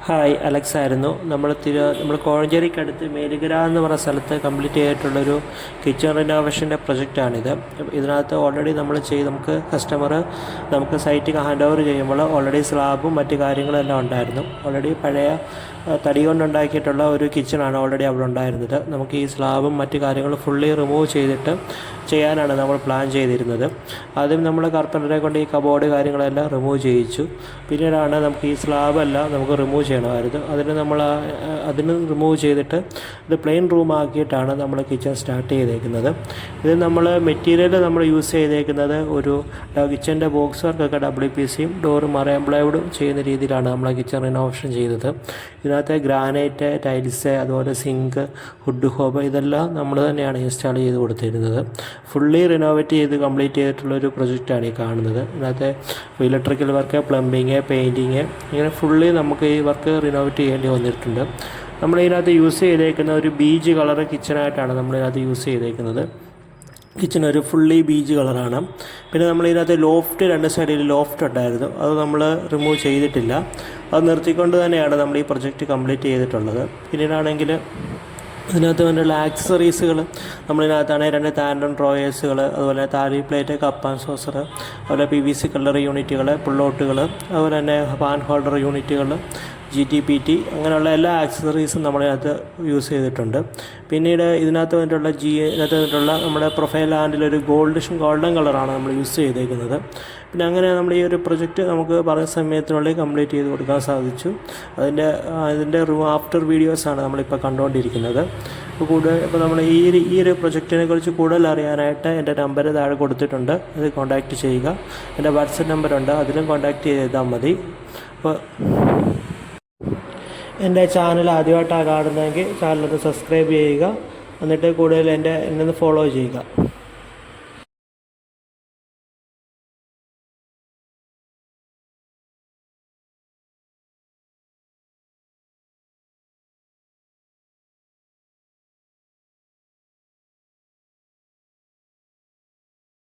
Hi Alex ആയിരുന്നു. നമ്മൾ കോഴഞ്ചേരിക്കടുത്ത് മേലുകര എന്ന് പറഞ്ഞ സ്ഥലത്ത് കംപ്ലീറ്റ് ചെയ്തിട്ടുള്ളൊരു കിച്ചൺ റിനോവേഷൻ്റെ പ്രൊജക്റ്റാണിത്. ഇതിനകത്ത് ഓൾറെഡി നമുക്ക് കസ്റ്റമർ നമുക്ക് സൈറ്റ് ഹാൻഡ് ഓവർ ചെയ്യുമ്പോൾ ഓൾറെഡി സ്ലാബും മറ്റ് കാര്യങ്ങളെല്ലാം ഉണ്ടായിരുന്നു. ഓൾറെഡി പഴയ തടി കൊണ്ടുണ്ടാക്കിയിട്ടുള്ള ഒരു കിച്ചണാണ് ഓൾറെഡി അവിടെ ഉണ്ടായിരുന്നത്. നമുക്ക് ഈ സ്ലാബും മറ്റ് കാര്യങ്ങളും ഫുള്ളി റിമൂവ് ചെയ്തിട്ട് ചെയ്യാനാണ് നമ്മൾ പ്ലാൻ ചെയ്തിരുന്നത്. ആദ്യം നമ്മൾ കാർപ്പൻ്ററെ കൊണ്ട് ഈ കബോർഡ് കാര്യങ്ങളെല്ലാം റിമൂവ് ചെയ്യിച്ചു. പിന്നീടാണ് നമുക്ക് ഈ സ്ലാബെല്ലാം നമുക്ക് റിമൂവ് ചെയ്യണമായിരുന്നു. അതിന് റിമൂവ് ചെയ്തിട്ട് ഇത് പ്ലെയിൻ റൂം ആക്കിയിട്ടാണ് നമ്മൾ കിച്ചൺ സ്റ്റാർട്ട് ചെയ്തേക്കുന്നത്. ഇത് മെറ്റീരിയൽ നമ്മൾ യൂസ് ചെയ്തേക്കുന്നത് ഒരു കിച്ചൻ്റെ ബോക്സ് വർക്കൊക്കെ WPCയും ഡോറ് മറൈൻ പ്ലൈവുഡും ചെയ്യുന്ന രീതിയിലാണ് നമ്മൾ കിച്ചൺ റിനോവേഷൻ ചെയ്തത്. ഇതിനകത്ത് ഗ്രാനൈറ്റ്, ടൈൽസ്, അതുപോലെ സിങ്ക്, ഹുഡ് ഹോബ് ഇതെല്ലാം നമ്മൾ തന്നെയാണ് ഇൻസ്റ്റാൾ ചെയ്ത് കൊടുത്തിരുന്നത്. ഫുള്ളി റിനോവേറ്റ് ചെയ്ത് കംപ്ലീറ്റ് ചെയ്തിട്ടുള്ളൊരു പ്രൊജക്റ്റാണ് ഈ കാണുന്നത്. ഇതിനകത്ത് ഇലക്ട്രിക്കൽ വർക്ക്, പ്ലംബിങ്, പെയിൻറ്റിങ് ഇങ്ങനെ ഫുള്ളി നമുക്ക് ഈ വർക്ക് റിനോവേറ്റ് ചെയ്യേണ്ടി വന്നിട്ടുണ്ട്. നമ്മളിതിനകത്ത് യൂസ് ചെയ്തേക്കുന്ന ഒരു ബീജ് കളർ കിച്ചണായിട്ടാണ് നമ്മളിതിനകത്ത് യൂസ് ചെയ്തേക്കുന്നത്. കിച്ചൺ ഒരു ഫുള്ളി ബീജ് കളറാണ്. പിന്നെ നമ്മളിതിനകത്ത് രണ്ട് സൈഡിൽ ലോഫ്റ്റ് ഉണ്ടായിരുന്നു. അത് നമ്മൾ റിമൂവ് ചെയ്തിട്ടില്ല. അത് നിർത്തിക്കൊണ്ട് തന്നെയാണ് നമ്മൾ ഈ പ്രൊജക്റ്റ് കംപ്ലീറ്റ് ചെയ്തിട്ടുള്ളത്. പിന്നീടാണെങ്കിൽ ഇതിനകത്ത് വേണ്ടിയുള്ള ആക്സസറീസുകൾ നമ്മളിതിനകത്താണ് 2 ടാൻഡൺ ഡ്രോയേഴ്സുകൾ, അതുപോലെ താലി പ്ലേറ്റ്, കപ്പ് ആൻഡ് സോസർ, അതുപോലെ PVC കള്ളർ യൂണിറ്റുകൾ, പുള്ളൗട്ടുകൾ, അതുപോലെ തന്നെ പാൻ ഹോൾഡർ യൂണിറ്റുകൾ, GTPT അങ്ങനെയുള്ള എല്ലാ ആക്സസറീസും നമ്മളിതിനകത്ത് യൂസ് ചെയ്തിട്ടുണ്ട്. പിന്നീട് ഇതിനകത്ത് വേണ്ടിയിട്ടുള്ള നമ്മുടെ പ്രൊഫൈൽ ഹാൻഡിലൊരു ഗോൾഡൻ കളറാണ് നമ്മൾ യൂസ് ചെയ്തേക്കുന്നത്. പിന്നെ അങ്ങനെ നമ്മൾ ഈ ഒരു പ്രൊജക്റ്റ് നമുക്ക് പറഞ്ഞ സമയത്തിനുള്ളിൽ കംപ്ലീറ്റ് ചെയ്ത് കൊടുക്കാൻ സാധിച്ചു. ഇതിൻ്റെ ആഫ്റ്റർ വീഡിയോസാണ് നമ്മളിപ്പോൾ കണ്ടുകൊണ്ടിരിക്കുന്നത്. ഇപ്പോൾ നമ്മൾ ഈ ഒരു പ്രൊജക്റ്റിനെ കുറിച്ച് കൂടുതൽ അറിയാനായിട്ട് എൻ്റെ നമ്പർ താഴെ കൊടുത്തിട്ടുണ്ട്. അത് കോൺടാക്റ്റ് ചെയ്യുക. എൻ്റെ വാട്സപ്പ് നമ്പറുണ്ട്, അതിലും കോൺടാക്റ്റ് ചെയ്താൽ മതി. അപ്പോൾ എൻ്റെ ചാനൽ ആദ്യമായിട്ടാണ് കാണുന്നതെങ്കിൽ ചാനലൊന്ന് സബ്സ്ക്രൈബ് ചെയ്യുക. എന്നിട്ട് കൂടുതൽ എന്നെ ഒന്ന് ഫോളോ ചെയ്യുക.